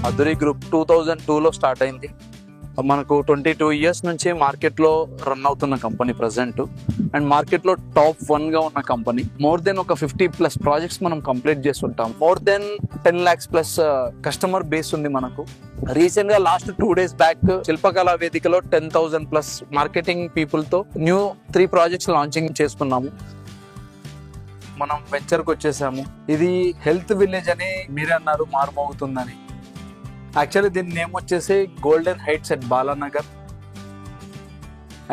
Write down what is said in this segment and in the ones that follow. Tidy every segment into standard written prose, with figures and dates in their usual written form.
అధురి group 2002లో start అయింది. మనకు 22 years నుంచి మార్కెట్లో రన్ అవుతున్న కంపెనీ ప్రజెంట్. అండ్ మార్కెట్లో టాప్ 1గా ఉన్న కంపెనీ. మోర్ దెన్ ఒక 50+ ప్రాజెక్ట్స్ మనం కంప్లీట్ చేస్తుంటాం. More than 10 lakhs+ customer base ఉంది మనకు. రీసెంట్ గా లాస్ట్ 2 days బ్యాక్ శిల్పకళా వేదికలో 10,000+ మార్కెటింగ్ పీపుల్ తో న్యూ 3 ప్రాజెక్ట్స్ లాంచింగ్ చేసుకున్నాము. మనం వెంచర్కి వచ్చేసాము. ఇది హెల్త్ విలేజ్ అని మీరే అన్నారు, మారుమోగుతుందని. యాక్చువల్లీ దీని నేమ్ వచ్చేసి golden heights at Balanagar.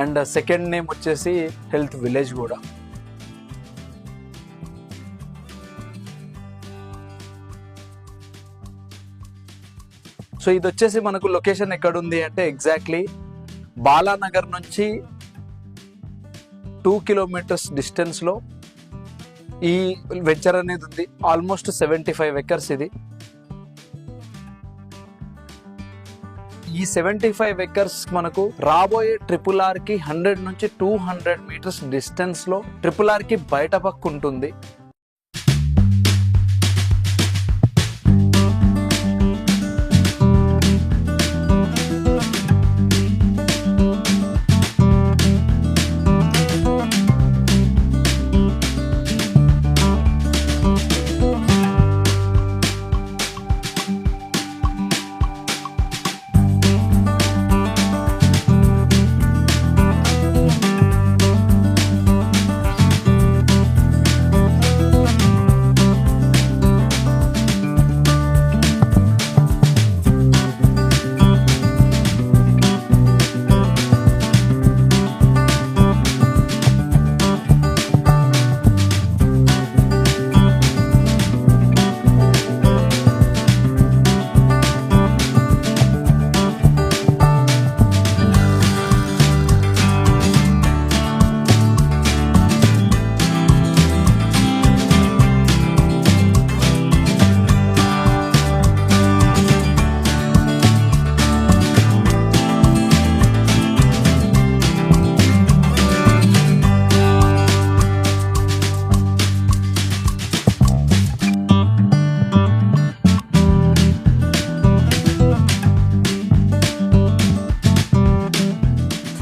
And second name వచ్చేసి హెల్త్ విలేజ్ కూడా. సో ఇది వచ్చేసి మనకు లొకేషన్ ఎక్కడ ఉంది అంటే ఎగ్జాక్ట్లీ బాలానగర్ నుంచి 2 kilometers డిస్టెన్స్ లో ఈ వెంచర్ అనేది ఉంది. ఆల్మోస్ట్ 75 acres ఇది. ఈ 75 acres మనకు రాబోయే RRR కి 100 నుంచి 200 meters డిస్టెన్స్ లో RRR కి బయట పక్క ఉంటుంది.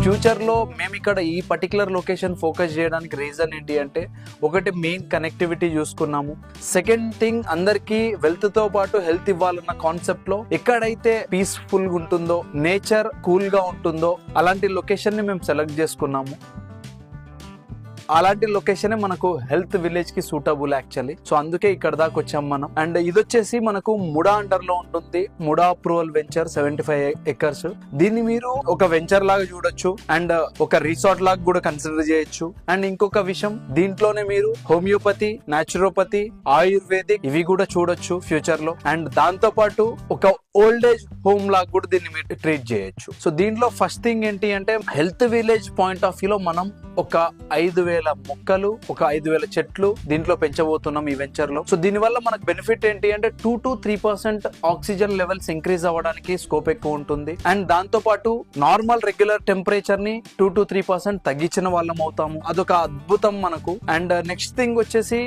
ఫ్యూచర్లో మేము ఇక్కడ ఈ పర్టికులర్ లొకేషన్ ఫోకస్ చేయడానికి రీజన్ ఏంటి అంటే, ఒకటి మెయిన్ కనెక్టివిటీ చూసుకున్నాము. సెకండ్ థింగ్, అందరికీ వెల్త్ తో పాటు హెల్త్ ఇవ్వాలన్న కాన్సెప్ట్ లో ఎక్కడైతే పీస్ఫుల్ గా ఉంటుందో, నేచర్ కూల్ గా ఉంటుందో అలాంటి లొకేషన్ ని మేము సెలెక్ట్ చేసుకున్నాము. అలాంటి లొకేషన్ మనకు హెల్త్ విలేజ్ కి సూటబుల్ యాక్చువల్లీ. సో అందుకే ఇక్కడ దాకా వచ్చాం మనం. అండ్ ఇది వచ్చేసి మనకు ముడా అండర్ లో ఉంటుంది. MUDA approval venture 75 acres. దీన్ని మీరు ఒక వెంచర్ లాగా చూడొచ్చు అండ్ ఒక రిసార్ట్ లాగా కూడా కన్సిడర్ చేయొచ్చు. అండ్ ఇంకొక విషయం, దీంట్లోనే మీరు హోమియోపతి, న్యాచురోపతి, ఆయుర్వేదిక్ ఇవి కూడా చూడొచ్చు ఫ్యూచర్ లో. అండ్ దాంతో పాటు ఒక ఓల్డ్ ఏజ్ హోమ్ లాగా కూడా దీన్ని మీరు ట్రీట్ చేయొచ్చు. సో దీంట్లో ఫస్ట్ థింగ్ ఏంటి అంటే, హెల్త్ విలేజ్ పాయింట్ ఆఫ్ వ్యూలో మనం ఒక 5,000 మొక్కలు, ఒక 5,000 చెట్లు దీంట్లో పెంచబోతున్నాం ఈ వెంచర్ లో. సో దీని వల్ల మనకు బెనిఫిట్ ఏంటి అంటే 2 to 3% ఆక్సిజన్ లెవెల్స్ ఇంక్రీజ్ అవ్వడానికి స్కోప్ ఎక్కువ ఉంటుంది. అండ్ దాంతో పాటు నార్మల్ రెగ్యులర్ టెంపరేచర్ ని 2 to 3% తగ్గించిన వాళ్ళం అవుతాము. అదొక అద్భుతం మనకు. అండ్ నెక్స్ట్ థింగ్ వచ్చేసి,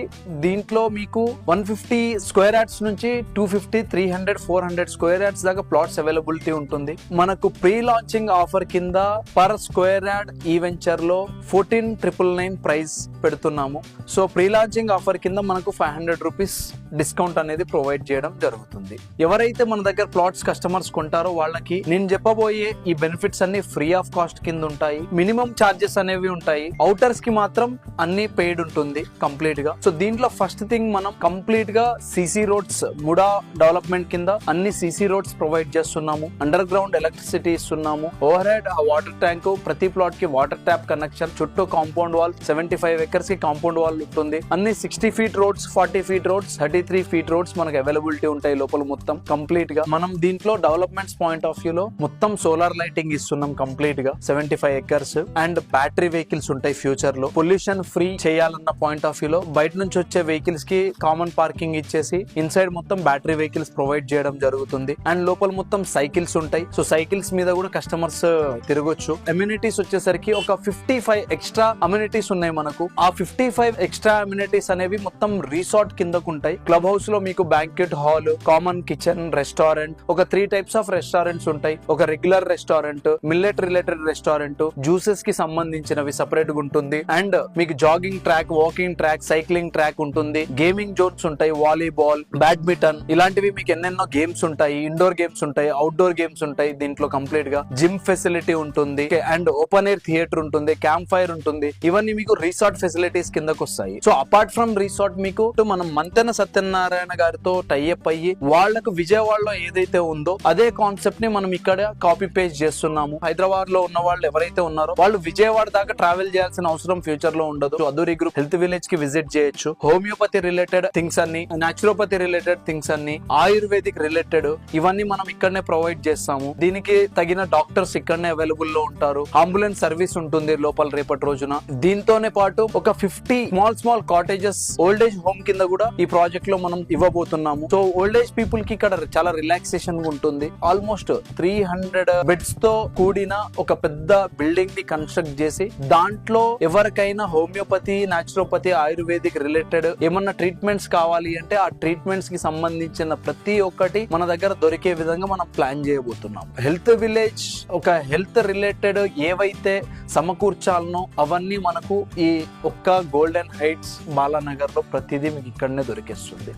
దీంట్లో మీకు 150 square yards నుంచి 250, 300, 400 square yards దాకా ప్లాట్స్ అవైలబిలిటీ ఉంటుంది. మనకు ప్రీ లాంచింగ్ ఆఫర్ కింద పర్ స్క్వేర్ యార్డ్ ఈ వెంచర్ లో 14,999 ప్రైస్ పెడుతున్నాము. సో ప్రీ లాంచింగ్ ఆఫర్ కింద మనకు 500 రూపీస్ డిస్కౌంట్ అనేది ప్రొవైడ్ చేయడం జరుగుతుంది. ఎవరైతే మన దగ్గర ప్లాట్స్ కస్టమర్స్ కొంటారో వాళ్ళకి నేను చెప్పబోయే ఈ బెనిఫిట్స్ అన్ని ఫ్రీ ఆఫ్ కాస్ట్ కింద ఉంటాయి. మినిమం చార్జెస్ అనేవి ఉంటాయి. అవుటర్స్ కి మాత్రం అన్ని పెయిడ్ ఉంటుంది కంప్లీట్ గా. సో దీంట్లో ఫస్ట్ థింగ్, మనం కంప్లీట్ గా సిసి రోడ్స్, ముడా డెవలప్మెంట్ కింద అన్ని సిసి రోడ్స్ ప్రొవైడ్ చేస్తున్నాము. అండర్ గ్రౌండ్ ఎలక్ట్రిసిటీ ఇస్తున్నాము. ఓవర్ హెడ్ వాటర్ ట్యాంక్, ప్రతి ప్లాట్ కి వాటర్ ట్యాప్ కనెక్షన్, చుట్టూ కాంపౌండ్ వాల్, 75 acres కి కాంపౌండ్ వాల్ ఉంటుంది. అన్ని 60 feet roads, 40 feet roads, 33 feet roads మనకు అవైలబిలిటీ ఉంటాయి లోపల మొత్తం కంప్లీట్ గా. మనం దీంట్లో డెవలప్మెంట్స్ పాయింట్ ఆఫ్ వ్యూ లో మొత్తం సోలార్ లైటింగ్ ఇస్తున్నాం కంప్లీట్ గా 75 acres. అండ్ బ్యాటరీ వెహికల్స్ ఉంటాయి ఫ్యూచర్ లో. పొల్యూషన్ ఫ్రీ చేయాలన్న పాయింట్ ఆఫ్ వ్యూ లో బయట నుంచి వచ్చే వెహికల్స్ కి కామన్ పార్కింగ్ ఇచ్చేసి ఇన్సైడ్ మొత్తం బ్యాటరీ వెహికల్స్ ప్రొవైడ్ చేయడం జరుగుతుంది. అండ్ లోపల మొత్తం సైకిల్స్ ఉంటాయి. సో సైకిల్స్ మీద కూడా కస్టమర్స్ తిరగొచ్చు. అమ్యూనిటీస్ వచ్చేసరికి ఒక 55 ఎక్స్ట్రా అమ్యూనిటీస్ ఉన్నాయి మనకు. ఆ 55 ఎక్స్ట్రా అమ్యూనిటీస్ అనేవి మొత్తం రిసార్ట్ కిందకు ఉంటాయి. క్లబ్ హౌస్ లో మీకు banquet hall, common kitchen, restaurant, ఒక 3 టైప్స్ ఆఫ్ రెస్టారెంట్స్ ఉంటాయి. ఒక regular restaurant, millet related restaurant, juices కి సంబంధించినవి సెపరేట్ గా ఉంటుంది. అండ్ మీకు jogging track, walking track, cycling track ఉంటుంది. గేమింగ్ జోన్స్ ఉంటాయి, వాలీబాల్, బ్యాడ్మింటన్, ఇలాంటివి మీకు ఎన్నెన్నో గేమ్స్ ఉంటాయి. ఇండోర్ గేమ్స్ ఉంటాయి, అవుట్డోర్ గేమ్స్ ఉంటాయి. దీంట్లో కంప్లీట్ గా జిమ్ ఫెసిలిటీ ఉంటుంది. అండ్ ఓపెన్ ఎయిర్ థియేటర్ ఉంటుంది, క్యాంప్ ఫైర్ ఉంటుంది. ఇవన్నీ మీకు రిసార్ట్ ఫెసిలిటీస్ కిందకు వస్తాయి. సో అపార్ట్ ఫ్రమ్ రిసార్ట్ మీకు మనం మంతెన సత్యనారాయణ గారితో టైఅప్ అయ్యి వాళ్లకు విజయవాడలో ఏదైతే ఉందో అదే కాన్సెప్ట్ ని మనం ఇక్కడ కాపీ పేస్ట్ చేస్తున్నాము. హైదరాబాద్ లో ఉన్న వాళ్ళు ఎవరైతే ఉన్నారో వాళ్ళు విజయవాడ దాకా ట్రావెల్ చేయాల్సిన అవసరం ఫ్యూచర్ లో ఉండదు. అదూరి గ్రూప్ హెల్త్ విలేజ్ కి విజిట్ చేయొచ్చు. హోమియోపతి రిలేటెడ్ థింగ్స్ అన్ని, నాచురోపతి రిలేటెడ్ థింగ్స్ అన్ని, ఆయుర్వేదిక్ రిలేటెడ్ ఇవన్నీ మనం ఇక్కడనే ప్రొవైడ్ చేస్తాము. దీనికి తగిన డాక్టర్స్ ఇక్కడనే అవైలబుల్ లో ఉంటారు. అంబులెన్స్ సర్వీస్ ఉంటుంది లోపల రేపటి రోజున. దీంతోనే పాటు ఒక 50 small cottages old age home కింద కూడా ఈ ప్రాజెక్ట్ లో మనం ఇవ్వబోతున్నాము. సో ఓల్డ్ ఏజ్ పీపుల్ కి ఇక్కడ చాలా రిలాక్సేషన్ ఉంటుంది. ఆల్మోస్ట్ 300 బెడ్స్ తో కూడిన ఒక పెద్ద బిల్డింగ్ ని కన్స్ట్రక్ట్ చేసి దాంట్లో ఎవరికైనా హోమియోపతి, నాచురోపతి, ఆయుర్వేదిక్ రిలేటెడ్ ఏమన్నా ట్రీట్మెంట్స్ కావాలి అంటే ఆ ట్రీట్మెంట్స్ కి సంబంధించిన ప్రతి ఒక్కటి మన దగ్గర దొరికే విధంగా మనం ప్లాన్ చేయబోతున్నాం. హెల్త్ విలేజ్ ఒక హెల్త్ రిలేటెడ్ ఏవైతే సమకూర్చాలనో అవన్నీ మనకు ఈ ఒక్క గోల్డెన్ హైట్స్ బాలానగర్ లో ప్రతిదీ మీకు ఇక్కడనే దొరికేస్తుంది.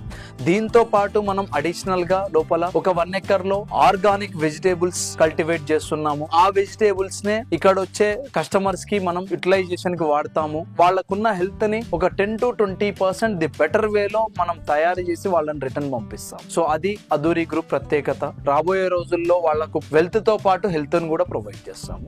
దీంతో పాటు మనం అడిషనల్ గా లోపల ఒక 1 ఎకర్ లో ఆర్గానిక్ వెజిటేబుల్స్ కల్టివేట్ చేస్తున్నాము. ఆ వెజిటేబుల్స్ నే ఇక్కడ వచ్చే కస్టమర్స్ కి మనం యూటిలైజేషన్ కి వాడతాము. వాళ్ళకున్న హెల్త్ ని ఒక 10 to 20% ది బెటర్ వేలో మనం తయారు చేసి వాళ్ళని రిటర్న్ పంపిస్తాం. సో అది అదూరి గ్రూప్ ప్రత్యేకత. రాబోయే రోజుల్లో వాళ్ళకు వెల్త్ తో పాటు హెల్త్ ని కూడా ప్రొవైడ్ చేస్తాము.